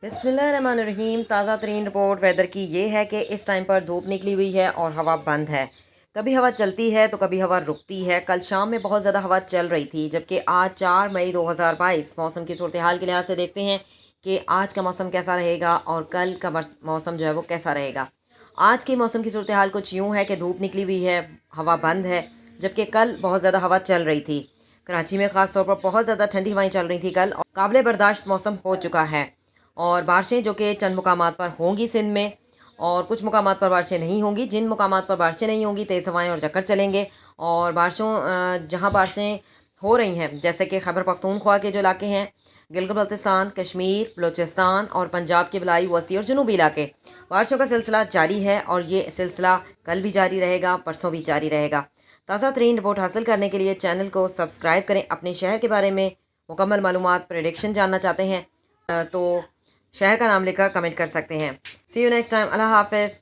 बिस्मिल्लाहिर्रहमानिर्रहीम। ताज़ा तरीन रिपोर्ट वेदर की ये है कि इस टाइम पर धूप निकली हुई है और हवा बंद है। कभी हवा चलती है तो कभी हवा रुकती है। कल शाम में बहुत ज़्यादा हवा चल रही थी, जबकि आज 4 मई 2022 मौसम की सूरत हाल के लिहाज से देखते हैं कि आज का मौसम कैसा रहेगा और कल का मौसम जो है वो कैसा रहेगा। आज की मौसम की सूरत हाल कुछ यूँ है कि धूप निकली हुई है, हवा बंद है, जबकि कल बहुत ज़्यादा हवा चल रही थी। कराची में ख़ास तौर पर बहुत ज़्यादा ठंडी हवाएं चल रही थी कल, और काबिल बर्दाश्त मौसम हो चुका है। और बारिशें जो कि चंद मुकामात पर होंगी सिंध में, और कुछ मुकामात पर बारिशें नहीं होंगी। जिन मुकामात पर बारिशें नहीं होंगी तेज़ हवाएं और झक्कड़ चलेंगे। और जहां बारिशें हो रही हैं, जैसे कि खैबर पख्तूनख्वा के जो इलाके हैं, गिलगित बल्तिस्तान, कश्मीर, बलूचिस्तान और पंजाब के बलाई, वस्ती और जनूबी इलाके, बारिशों का सिलसिला जारी है और ये सिलसिला कल भी जारी रहेगा, परसों भी जारी रहेगा। ताज़ा तरीन रिपोर्ट हासिल करने के लिए चैनल को सब्सक्राइब करें। अपने शहर के बारे में मुकम्मल मालूमात, प्रेडिक्शन जानना चाहते हैं तो शहर का नाम लिखकर कमेंट कर सकते हैं। सी यू नेक्स्ट टाइम। अल्लाह हाफ़िज़।